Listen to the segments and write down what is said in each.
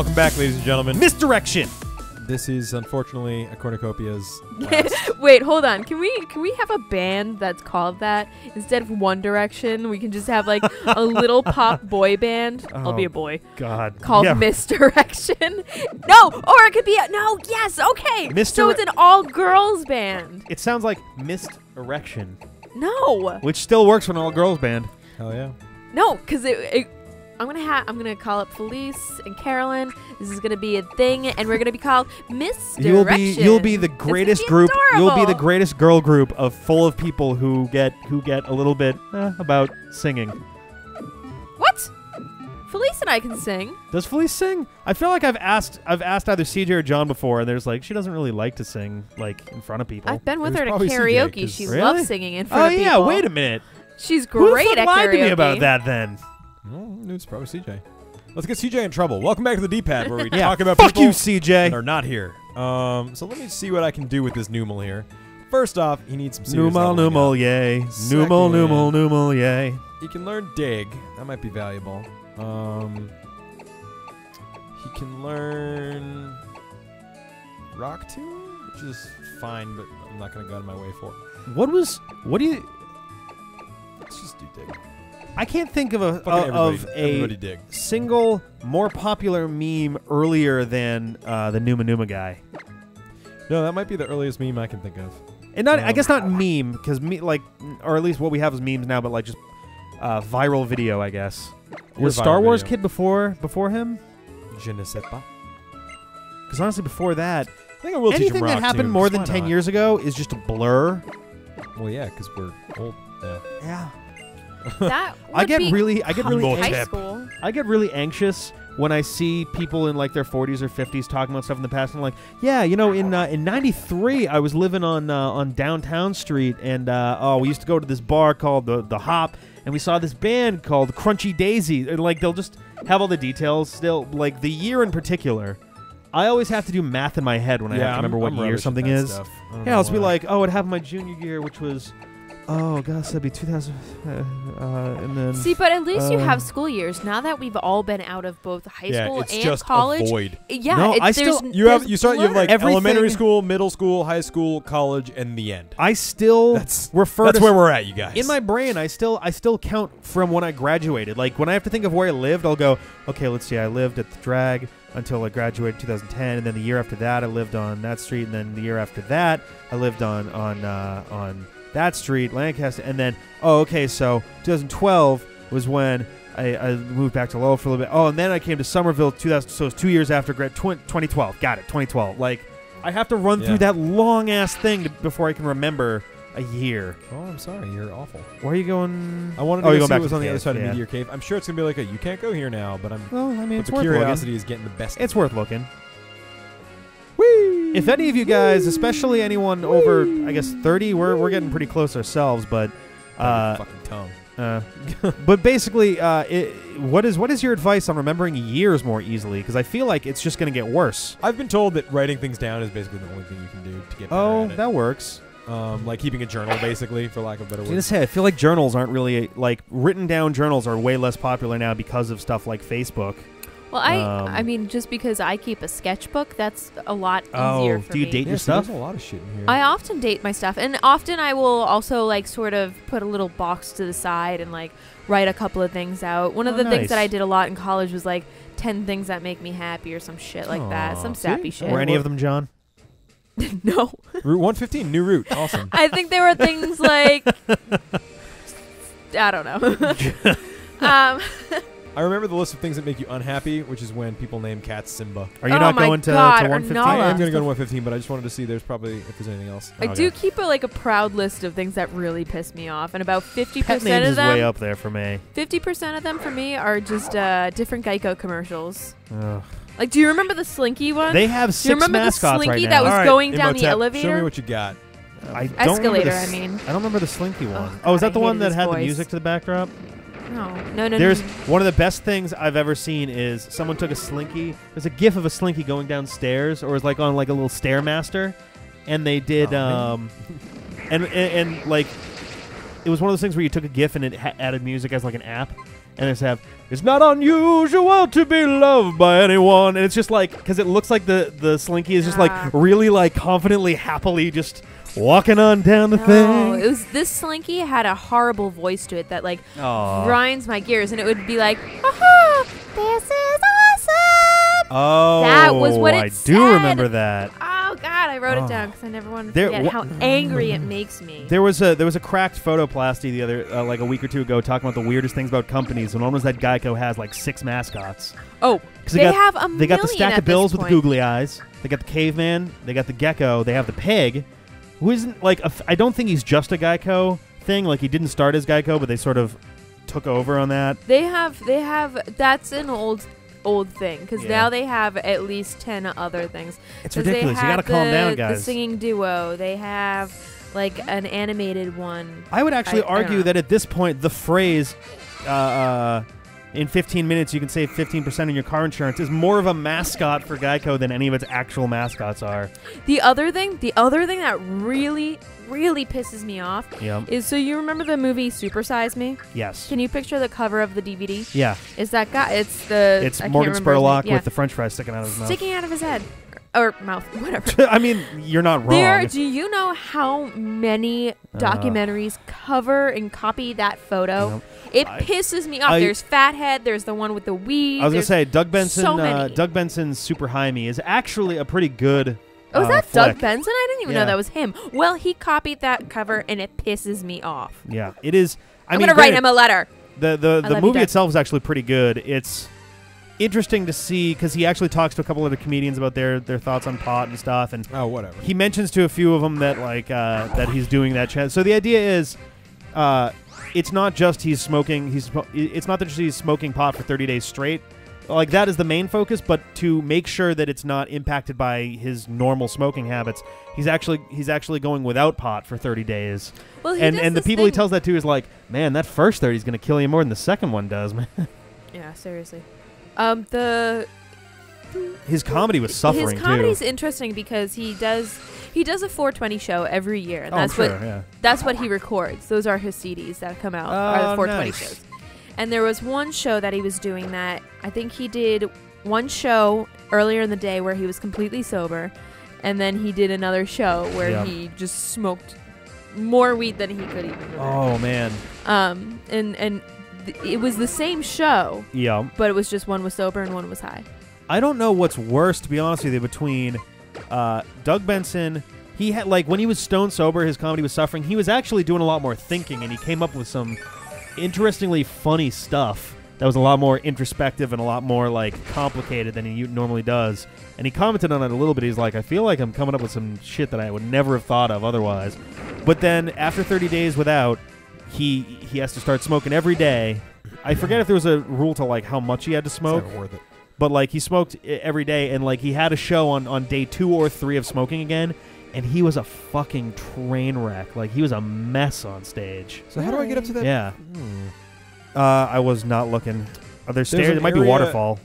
Welcome back, ladies and gentlemen. Misdirection. This is unfortunately a cornucopia's Wait, hold on. Can we have a band that's called that instead of One Direction? We can just have like a little pop boy band. I'll be a boy. God. Called Misdirection. No, or it could be yes, okay. So it's an all girls band. It sounds like missed erection. No. Which still works for an all girls band. Hell yeah. No, because I'm gonna call up Felice and Carolyn. This is gonna be a thing, and we're gonna be called Misdirection. You'll be the greatest group. You'll be the greatest girl group full of people who get a little bit about singing. What? Felice and I can sing. Does Felice sing? I feel like I've asked either CJ or John before, and there's like she doesn't really like to sing like in front of people. I've been with her to probably karaoke. CJ, She Really? loves singing in front of people. Oh yeah, wait a minute. She's Who great the fuck at lied karaoke. to me about that then? It's probably CJ. Let's get CJ in trouble. Welcome back to the D-pad where we Yeah, talk about fuck people you, CJ. that are not here. So let me see what I can do with this Numel here. First off, he needs some serious leveling up. Numel, yay. Numel, yay. He can learn dig. That might be valuable. He can learn rock tune, which is fine, but I'm not going to go out of my way for it. What do you... Let's just do dig. I can't think of Everybody dig. single more popular meme earlier than the Numa guy. No, that might be the earliest meme I can think of. And not, I guess not meme, because or at least what we have is memes now, but like just viral video, I guess. Was Star Wars Kid before him? Je ne sais pas. Because honestly, before that, I think I will teach him anything that rock happened tunes. more than Why 10 not? years ago is just a blur. Well, yeah, because we're old now. Yeah. That I get would be really high school. I get really anxious when I see people in like their 40s or 50s talking about stuff in the past. And I'm like, yeah, you know, in '93, I was living on Downtown Street, and we used to go to this bar called the Hop, and we saw this band called Crunchy Daisy. And like they'll just have all the details still, like the year in particular. I always have to do math in my head when I have to remember what year something is. Yeah, I'll just be like, oh, it happened my junior year, which was. Oh, gosh, that'd be 2000. And then. See, but at least you have school years. Now that we've all been out of both high school it's and just college. a void. Yeah, No, I still- You have like Everything- elementary school, middle school, high school, college, and the end. I still refer That's to where we're at, you guys. in my brain. I still count from when I graduated. Like when I have to think of where I lived, I'll go, okay, let's see. I lived at the Drag until I graduated 2010, and then the year after that, I lived on that street, and then the year after that, I lived on that street, Lancaster, and then okay, so 2012 was when I moved back to Lowell for a little bit. Oh, and then I came to Somerville 2000. So it's 2 years after 2012. Got it, 2012. Like I have to run through that long ass thing before I can remember a year. Oh, I'm sorry, you're awful. Where are you going? I wanted to you're go going see back what was to on the the other cave, side of yeah. Meteor Cave. I'm sure it's gonna be like you can't go here now, but Well, I mean, but it's the worth curiosity looking. is getting the best. It's worth looking. Whee! If any of you guys, especially anyone over, I guess 30, we're getting pretty close ourselves, but fucking tongue. but basically, what is your advice on remembering years more easily? Because I feel like it's just going to get worse. I've been told that writing things down is basically the only thing you can do to get better Oh, at it. that works. Like keeping a journal, basically, for lack of a better I was word. gonna say, I feel like journals aren't really like written down journals are way less popular now because of stuff like Facebook. Well, I mean, just because I keep a sketchbook, that's a lot easier for me. Do you date your So stuff? there's a lot of shit in here. I often date my stuff, and often I will also like sort of put a little box to the side and like write a couple of things out. One of the things that I did a lot in college was like 10 things that make me happy or some shit like that, some sappy shit. Were any of them, John? No. Route 115, new route, awesome. I think there were things like I don't know. I remember the list of things that make you unhappy, which is when people name cats Simba. Are you not going to 115? Nala. I am going to go to 115, but I just wanted to see there's probably if there's anything else. I do keep a proud list of things that really piss me off, and about 50% Pet names of is them, way up there for me. 50% of them for me are just different Geico commercials. Ugh. Like, do you remember the Slinky one? They have do you 6 remember the mascots Slinky right now. that was All right, going down the Imhotep, elevator? Show me what you got. I don't Escalator, remember I mean. I don't remember the Slinky one. God, Oh, is that I the one hated that his had the voice. music to the backdrop? No. There's one of the best things I've ever seen is someone took a Slinky. There's a gif of a Slinky going downstairs, or it was like on like a little stairmaster, and they did and like it was one of those things where you took a gif and it added music as like an app, and it's not unusual to be loved by anyone, and it's just like because it looks like the Slinky is just like really like confidently, happily just walking on down the thing. It was this Slinky had a horrible voice to it that like grinds my gears, and it would be like, "Aha, this is awesome." Oh, that was what it said. I do remember that. Oh God, I wrote it down because I never wanted to forget how angry it makes me. There was a cracked photoplasty the other like a week or two ago talking about the weirdest things about companies, and one was that Geico has like 6 mascots. Oh, they have a million. They got the stack of bills with the point. googly eyes. They got the caveman. They got the gecko. They have the pig, who isn't like I don't think he's just a Geico thing. Like he didn't start as Geico, but they sort of took over on that. They have. That's an old thing because now they have at least 10 other things. It's ridiculous. You gotta calm down, guys. The singing duo. They have like an animated one. I would actually argue that at this point, the phrase in 15 minutes you can save 15% on your car insurance is more of a mascot for Geico than any of its actual mascots are. The other thing that really pisses me off is, so you remember the movie Super Size Me? Yes. Can you picture the cover of the DVD? Yeah. Is that guy? It's Morgan Spurlock with the French fries sticking out of his mouth. Sticking out of his head. Or mouth, whatever. I mean, you're not wrong. Do you know how many documentaries cover and copy that photo? It pisses me off. There's Fathead. There's the one with the weed. I was going to say, Doug Benson. So many. Doug Benson's Super High Me is actually a pretty good Oh, is that flick. Doug Benson? I didn't even know that was him. Well, he copied that cover, and it pisses me off. Yeah, it is. I'm going to write him a letter. The movie itself is actually pretty good. It's interesting to see because he actually talks to a couple of the comedians about their thoughts on pot and stuff, and whatever. He mentions to a few of them that like that he's doing that. So the idea is, it's not just he's smoking. It's not that he's smoking pot for 30 days straight. Like that is the main focus, but to make sure that it's not impacted by his normal smoking habits, he's actually going without pot for 30 days. Well, and the people he tells that to is like, man, that first 30 is going to kill you more than the second one does, man. Yeah, seriously. His comedy was suffering too. His comedy's interesting because he does a 420 show every year, and that's what he records. Those are his CDs that come out. Are the 420 shows. And there was one show that he was doing that I think he did one show earlier in the day where he was completely sober, and then he did another show where he just smoked more weed than he could even remember. Oh man. It was the same show. Yeah. But it was just one was sober and one was high. I don't know what's worse, to be honest with you, between Doug Benson. He had like when he was stone sober, his comedy was suffering. He was actually doing a lot more thinking, and he came up with some interestingly funny stuff that was a lot more introspective and a lot more like complicated than he normally does. And he commented on it a little bit. He's like, I feel like I'm coming up with some shit that I would never have thought of otherwise. But then after 30 days without, he has to start smoking every day. I forget if there was a rule to like how much he had to smoke. It's not worth it. But like he smoked every day, and like he had a show on day 2 or 3 of smoking again, and he was a fucking train wreck. Like he was a mess on stage. So how do I get up to that? Yeah. I was not looking. Are there stairs? It might be waterfall.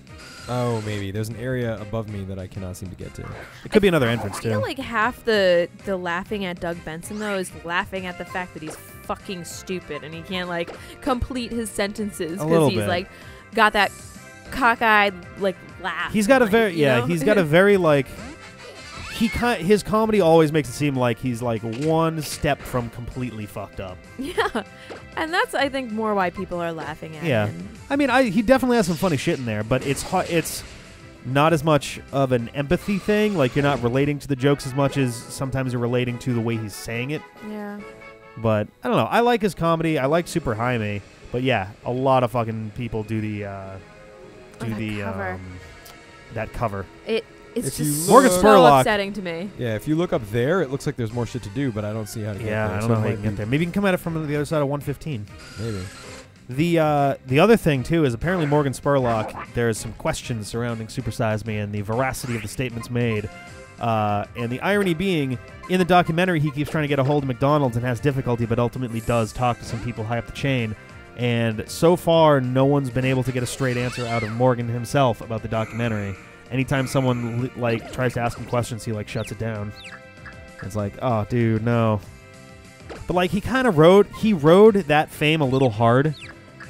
Oh, maybe. There's an area above me that I cannot seem to get to. It could be another entrance, too. I feel like half the laughing at Doug Benson, though, is laughing at the fact that he's fucking stupid and he can't, like, complete his sentences because he's, like, got that cockeyed, like, laugh. He's got a very, he's got a very, like, his comedy always makes it seem like he's, like, one step from completely fucked up. Yeah. And that's, I think, more why people are laughing at him. I mean, he definitely has some funny shit in there, but it's not as much of an empathy thing. Like, you're not relating to the jokes as much as sometimes you're relating to the way he's saying it. Yeah. But, I don't know. I like his comedy. I like Super Jaime. But, yeah, a lot of fucking people do that cover. It's just Morgan so Spurlock, upsetting to me. Yeah, if you look up there, it looks like there's more shit to do, but I don't see how to get there. Yeah, I don't know how you can get there. Maybe you can come at it from the other side of 115. Maybe. The other thing, too, is apparently Morgan Spurlock, there's some questions surrounding Super Size Me and the veracity of the statements made. And the irony being, in the documentary, he keeps trying to get a hold of McDonald's and has difficulty, but ultimately does talk to some people high up the chain. And so far, no one's been able to get a straight answer out of Morgan himself about the documentary. Anytime someone like tries to ask him questions, he like shuts it down. It's like, oh, dude, no. But like he kind of rode that fame a little hard,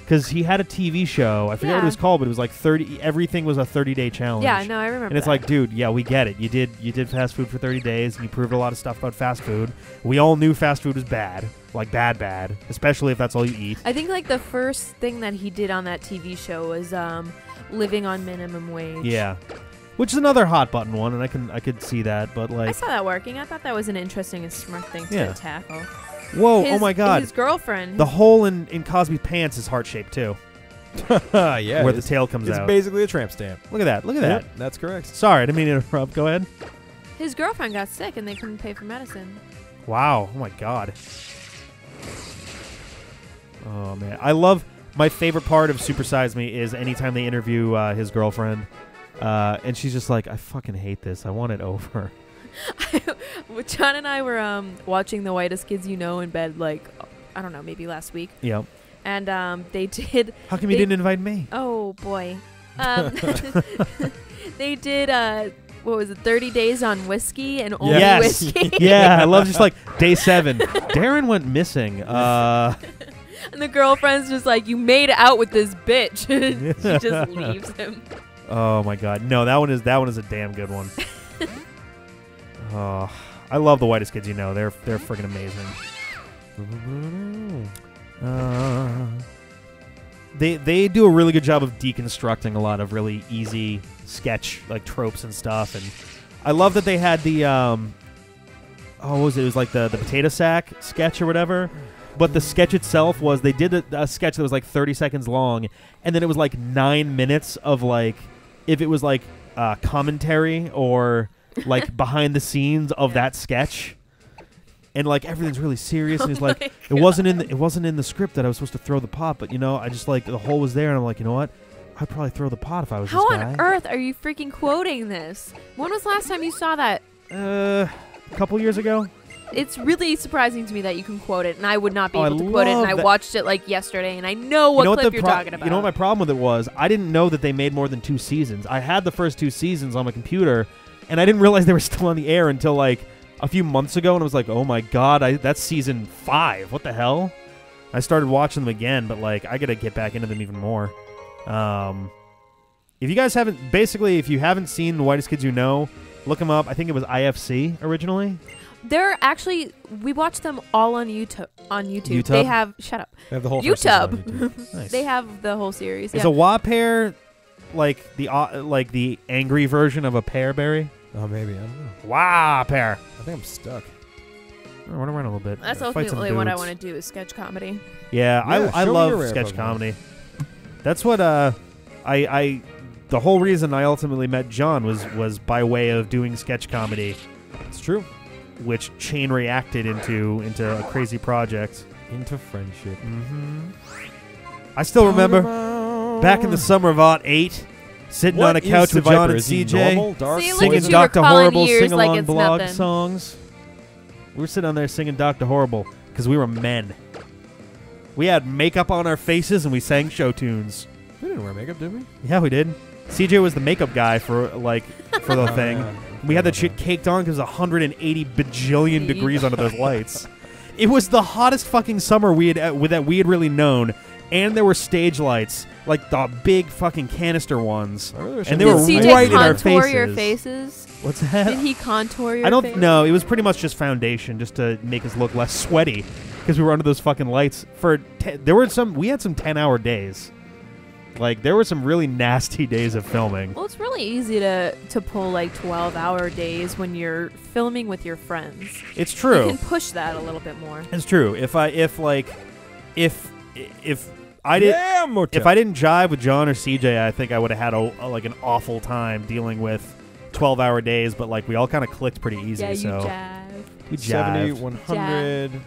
Because he had a TV show. I forget what it was called, but it was like 30. Everything was a 30-day challenge. Yeah, no, I remember. And it's like, dude, yeah, we get it. You did fast food for 30 days, and you proved a lot of stuff about fast food. We all knew fast food was bad, like bad, especially if that's all you eat. I think like the first thing that he did on that TV show was living on minimum wage. Yeah, which is another hot button one, and I could see that, but like I saw that working. I thought that was an interesting and smart thing to tackle. Whoa! Oh my God! His girlfriend. The hole in Cosby's pants is heart shaped too. Yeah, where the tail comes out. It's basically a tramp stamp. Look at that! Look at that! That's correct. Sorry, I didn't mean to interrupt. Go ahead. His girlfriend got sick and they couldn't pay for medicine. Wow! Oh my God! Oh man, I love. My favorite part of Super Size Me is anytime they interview his girlfriend, and she's just like, "I fucking hate this. I want it over." John and I were watching The Whitest Kids You Know in bed, like, I don't know, maybe last week. Yep. And they did... How come you didn't invite me? Oh, boy. They did, what was it, 30 days on whiskey and only whiskey? Yeah, I love just like, day 7. Darren went missing. And the girlfriend's just like, you made out with this bitch. She just leaves him. Oh, my God. No, that one is a damn good one. Oh, I love The Whitest Kids You Know. They're freaking amazing. They do a really good job of deconstructing a lot of really easy sketch like tropes and stuff. And I love that they had the what was it? It was like the potato sack sketch or whatever. But the sketch itself was they did a sketch that was like 30 seconds long, and then it was like 9 minutes of like if it was like commentary or like behind the scenes of that sketch, and like everything's really serious. And he's like, it wasn't in the script that I was supposed to throw the pot, but I just like the hole was there, and I'm like, you know what? I'd probably throw the pot if I was this guy. How on earth are you freaking quoting this? When was the last time you saw that? A couple years ago. It's really surprising to me that you can quote it, and I would not be able to quote it. And I watched it like yesterday, and I know what clip you're talking about. You know what my problem with it was? I didn't know that they made more than 2 seasons. I had the first 2 seasons on my computer, and I didn't realize they were still on the air until like a few months ago, and I was like, oh my God, that's season 5. What the hell? I started watching them again, but like I gotta get back into them even more. If you guys haven't, basically, if you haven't seen The Whitest Kids You Know, look them up. I think it was IFC originally. They're actually, we watched them all on YouTube. YouTube? They have, shut up. They have the whole YouTube. Nice. They have the whole series. Is a Wah-Pear like the angry version of a pear berry? Oh, maybe. I don't know. Wah-Pear. I think I'm stuck. I want to run a little bit. That's ultimately what I want to do is sketch comedy. Yeah, I love sketch comedy. That's what the whole reason I ultimately met John was by way of doing sketch comedy. It's true. Which chain reacted into a crazy project. Into friendship. Mm-hmm. I still remember back in the summer of '08, sitting on a couch with John and CJ, normal, dark, singing Dr. Horrible sing-along blog songs. We were sitting on there singing Dr. Horrible because we were men. We had makeup on our faces and we sang show tunes. We didn't wear makeup, did we? Yeah, we did. CJ was the makeup guy for the thing. We had that shit caked on because 180 bajillion degrees under those lights. It was the hottest fucking summer we had really known, and there were stage lights, like the big fucking canister ones, and they were right in our faces. Did CJ contour your faces? What's that? Did he contour your? I don't know. It was pretty much just foundation, just to make us look less sweaty, because we were under those fucking lights for. We had some 10-hour days. Like, there were some really nasty days of filming. Well, it's really easy to pull, like, 12-hour days when you're filming with your friends. It's true. You can push that a little bit more. It's true. If I didn't jive with John or CJ, I think I would have had an awful time dealing with 12-hour days, but, like, we all kind of clicked pretty easy. Yeah, so we jive. 70, 100...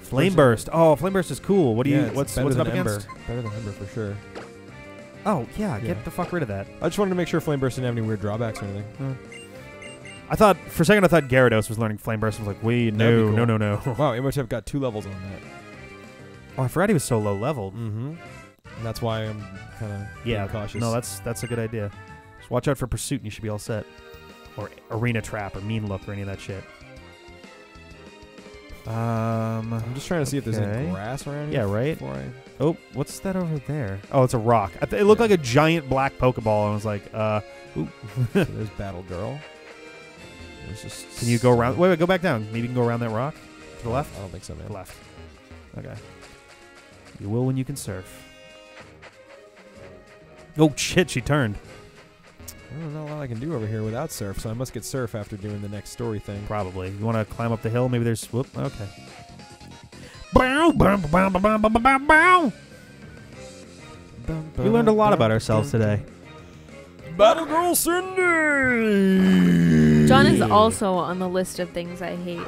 Flame Burst. Oh, Flame Burst is cool. What's it up against? Better than Ember, for sure. Oh, yeah, get the fuck rid of that. I just wanted to make sure Flame Burst didn't have any weird drawbacks or anything. For a second, I thought Gyarados was learning Flame Burst. I was like, no. Wow, Imhotep got 2 levels on that. Oh, I forgot he was so low leveled. Mm-hmm. And that's why I'm kind of being cautious. No, that's a good idea. Just watch out for Pursuit and you should be all set. Or Arena Trap or Mean Look or any of that shit. I'm just trying to see if there's any grass around here. Yeah, right. Oh, what's that over there? Oh, it's a rock. It looked like a giant black Pokeball. I was like, ooh. So there's Battle Girl. Can you go around? Wait, go back down. Maybe you can go around that rock to the left. I don't think so, man. Left. Okay. You will when you can surf. Oh shit! She turned. There's not a lot I can do over here without surf, so I must get surf after doing the next story thing. Probably. You want to climb up the hill? Maybe there's... Whoop. Okay. Bow, bow, bow, bow, bow, bow, bow, bow. We learned a lot about ourselves today. Battle Girl Cindy! John is also on the list of things I hate.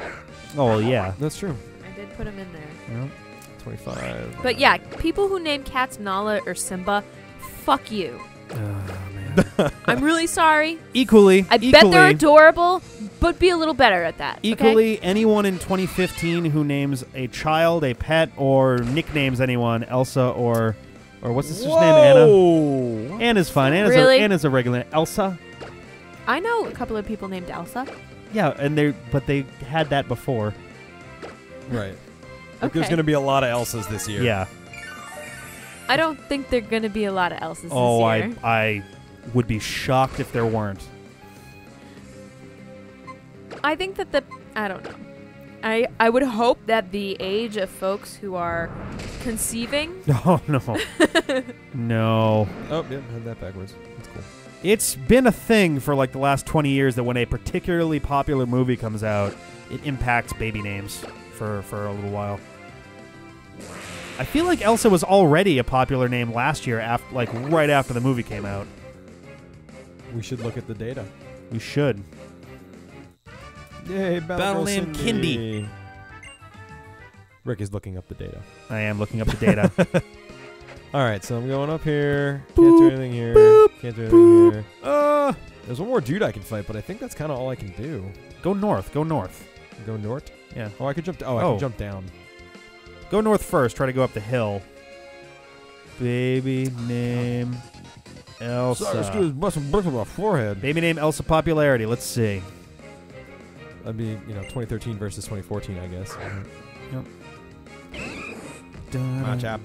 Oh, well, yeah. That's true. I did put him in there. Yeah. 25. But yeah, people who name cats Nala or Simba, fuck you. I'm really sorry. Equally. Bet they're adorable, but be a little better at that. Equally, okay? Anyone in 2015 who names a child, a pet, or nicknames anyone Elsa or what's the sister's name? Anna. Anna's fine. Anna's a regular. Elsa. I know a couple of people named Elsa. Yeah, but they had that before. Right. Like there's going to be a lot of Elsas this year. Yeah. I don't think there're going to be a lot of Elsas this year. Oh, I would be shocked if there weren't. I think that I don't know. I would hope that the age of folks who are conceiving. Oh, no. No. Oh, yeah, had that backwards. That's cool. It's been a thing for like the last 20 years that when a particularly popular movie comes out, it impacts baby names for a little while. I feel like Elsa was already a popular name last year, right after the movie came out. We should look at the data. We should. Yay, Battle name Kindy. Rick is looking up the data. I am looking up the data. All right, so I'm going up here. Boop, can't do anything here. Boop, can't do anything here. There's one more dude I can fight, but I think that's kind of all I can do. Go north. Go north. Go north? Yeah. Oh, I could jump. I can jump down. Go north first. Try to go up the hill. Baby name Elsa. Sorry, this dude's busting bricks on my forehead. Baby name Elsa popularity. Let's see. That'd be 2013 versus 2014, I guess. Yep. Match up.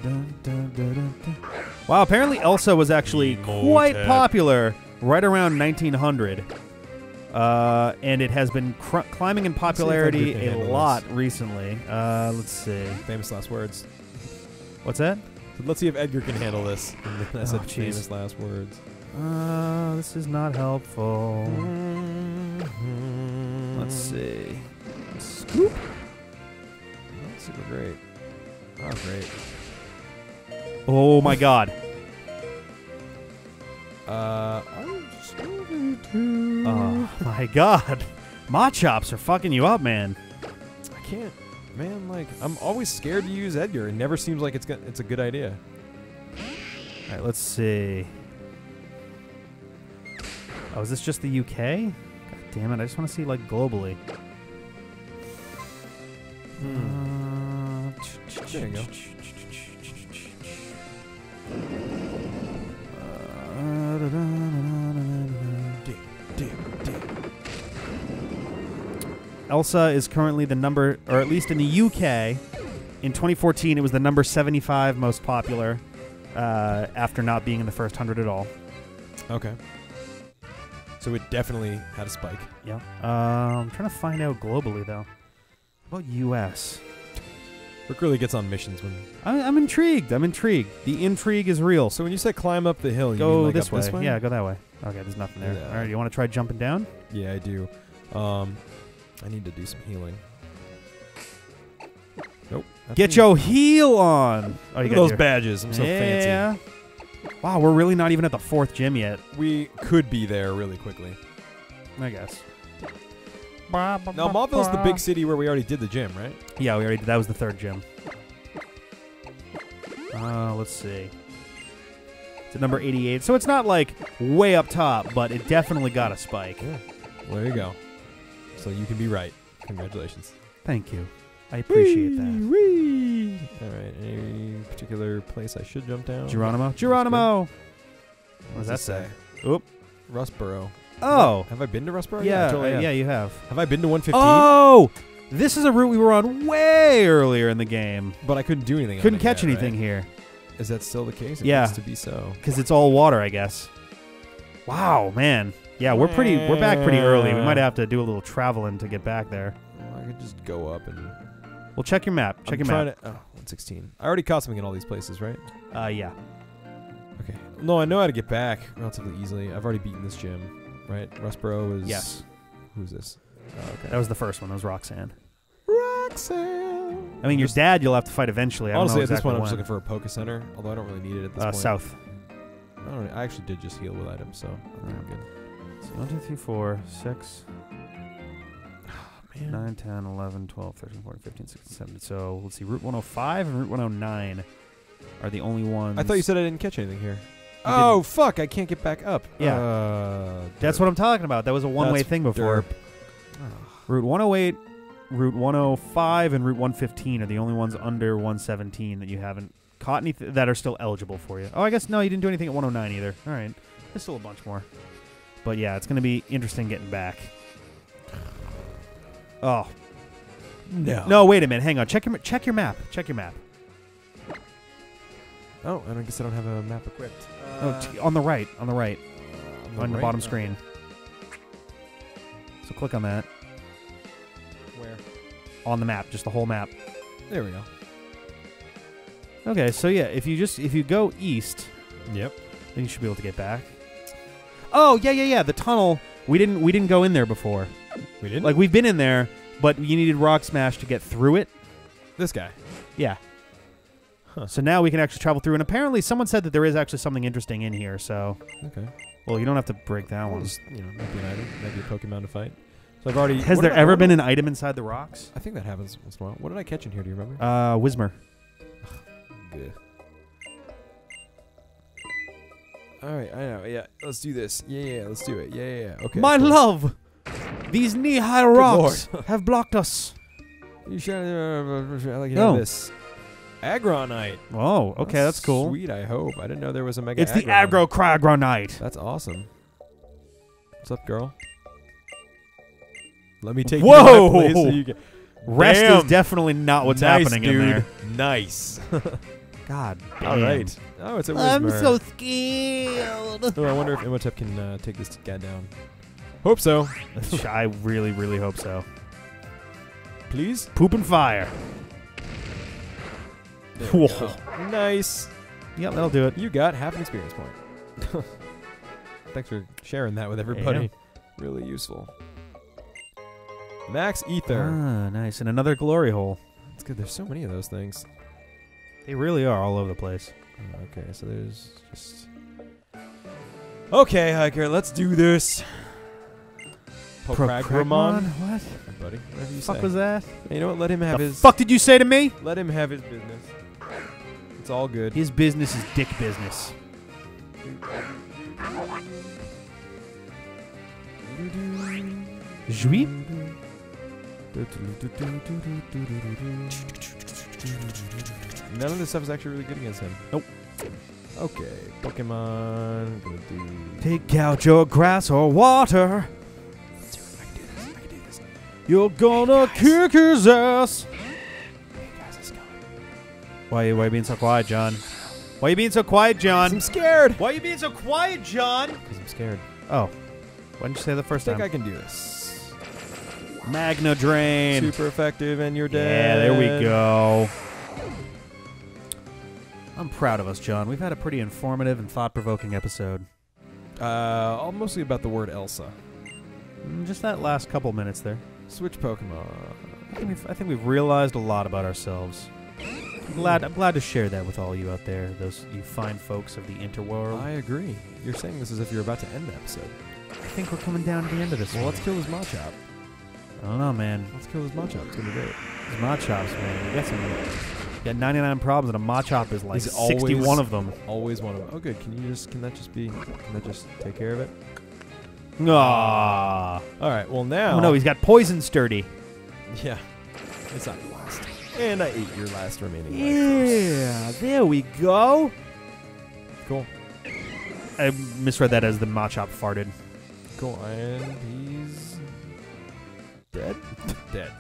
Wow, apparently Elsa was actually quite popular right around 1900. And it has been climbing in popularity a lot recently. Let's see. Famous last words. What's that? Let's see if Edgar can handle this. I said geez. famous last words. This is not helpful. Let's see. Scoop. Not super great. Oh, great. Oh my god. I'm just going to... Oh my god. Machops are fucking you up, man. I can't. Man, like, I'm always scared to use Edgar. It never seems like it's a good idea. All right, let's see. Oh, is this just the UK? God damn it, I just want to see, like, globally. There you go. Elsa is currently the number, or at least in the UK, in 2014 it was the number 75 most popular after not being in the first 100 at all. Okay. So it definitely had a spike. Yeah. I'm trying to find out globally, though. How about US? Rick really gets on missions when... I'm intrigued. I'm intrigued. The intrigue is real. So when you say climb up the hill, you go mean like this up way. this way? Yeah, go that way. Okay, there's nothing there. Yeah. All right, you want to try jumping down? Yeah, I do. I need to do some healing. Nope. Get your heel on. Oh, Look you at got those your badges. I'm so fancy. Yeah. Wow, we're really not even at the 4th gym yet. We could be there really quickly. I guess. Now, Mauville's the big city where we already did the gym, right? Yeah, we already did. That was the 3rd gym. Let's see. It's at number 88. So it's not like way up top, but it definitely got a spike. Yeah. Well, there you go. So you can be right. Congratulations. Thank you. I appreciate that. Whee! All right. Any particular place I should jump down? Geronimo. Geronimo! What does that say? Oop. Rustboro. Oh. Have I been to Rustboro? Yeah, totally yeah, you have. Have I been to 115? Oh! This is a route we were on way earlier in the game. But I couldn't do anything. Couldn't on it catch yet, anything right? here. Is that still the case? It Yeah. needs to be so. Because it's all water, I guess. Wow, man. Yeah, we're back pretty early. We might have to do a little traveling to get back there. Well, I could just go up and... Well, check your map. Check your map. Oh, 116. I already caught something in all these places, right? Yeah. Okay. No, I know how to get back relatively easily. I've already beaten this gym, right? Rustboro is... Yes. Who's this? Oh, okay. That was the first one. That was Roxanne. Roxanne! I mean, your dad you'll have to fight eventually. Honestly, I at don't know this point, I'm exactly just looking for a Poke Center, although I don't really need it at this point. south. I actually did just heal with items, so I think I'm good. So 1, 2, 3, 4, 6, Man. 9, 10, 11, 12, 13, 14, 15, 16, 17. So let's see. Route 105 and Route 109 are the only ones. I thought you said I didn't catch anything here. You Oh, fuck. I can't get back up. Yeah. That's what I'm talking about. That was a one-way thing before. Route 108, Route 105, and Route 115 are the only ones under 117 that you haven't caught anything that are still eligible for you. Oh, I guess no, you didn't do anything at 109 either. All right. There's still a bunch more. But yeah, it's going to be interesting getting back. Oh. No. No, wait a minute. Hang on. Check your map. Check your map. Oh, I guess I don't have a map equipped. On the right. On the right. On the right? bottom screen. So click on that. Where? On the map. Just the whole map. There we go. Okay, so yeah, if you go east, Yep. then you should be able to get back. Oh, yeah. The tunnel, we didn't go in there before. We didn't? Like, we've been in there, but you needed Rock Smash to get through it. This guy. Yeah. Huh. So now we can actually travel through, and apparently someone said that there is actually something interesting in here, so... Okay. Well, you don't have to break that one. Just, maybe an item. Maybe a Pokemon to fight. So I've already... Has there ever been an item inside the rocks? I think that happens once in a while. What did I catch in here? Do you remember? Whismer. Good. All right, I know. Yeah, let's do this. Yeah, let's do it. Yeah. Okay. My cool. love! These knee-high rocks have blocked us. You should like No. this. Agronite. Oh, okay, that's cool. Sweet, I hope. I didn't know there was a mega It's the Agro-Cragronite. That's awesome. What's up, girl? Let me take Whoa! you to my place so you can... Rest Damn. is definitely not what's Nice, happening dude. in there. Nice. God damn. All right. Oh, it's a I'm Whismer. so scared. Oh, I wonder if Imhotep can take this guy down. Hope so. I really, really hope so. Please? Poop and fire. There we Whoa. go. Nice. Yep, that'll do it. You got half an experience point. Thanks for sharing that with everybody. Really useful. Max Ether. Ah, nice. And another glory hole. That's good. There's so many of those things. They really are all over the place. Okay, so there's just... Okay, Hiker, let's do this. Pokragramon. What? Hey, buddy, whatever you The fuck say. was that? Hey, you know what? Let him have The his... fuck did you say to me? Let him have his business. It's all good. His business is dick business. Jui? None of this stuff is actually really good against him. Nope. Okay, Pokemon. Gonna do... Pick out your grass or water. Let's do it. I can do this. I can do this. You're gonna kick his ass. Hey guys, let's go. Why are you being so quiet, John? Why are you being so quiet, John? I'm scared. Why are you being so quiet, John? Because I'm scared. Oh. Why didn't you say the first I think time? I can do this. Magna Drain. Super effective, and you're Yeah, dead. there we go. I'm proud of us, John. We've had a pretty informative and thought-provoking episode. Mostly about the word Elsa. Just that last couple minutes there. Switch Pokemon. I think we've realized a lot about ourselves. I'm glad to share that with all you out there, those you fine folks of the interworld. I agree. You're saying this as if you're about to end the episode. I think we're coming down to the end of this Well, one. let's kill this Machop. I don't know, man. Let's kill this Machop. It's gonna be great. These Machops, man. You got 99 problems, and a Machop is like He's 61 always- of them. Always one of them. Oh, good. Can that just take care of it? Ah. All right. Well, now. Oh no, he's got poison sturdy. Yeah. It's not your last. And I ate your last remaining life. Yeah, there we go. Cool. I misread that as the Machop farted. Cool. And he's dead. Dead.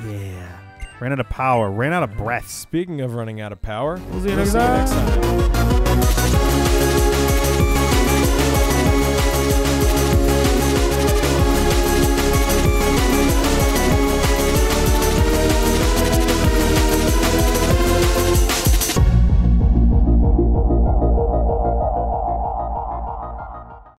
Yeah. Ran out of power. Ran out of breath. Speaking of running out of power, We'll see you we'll next see you next time.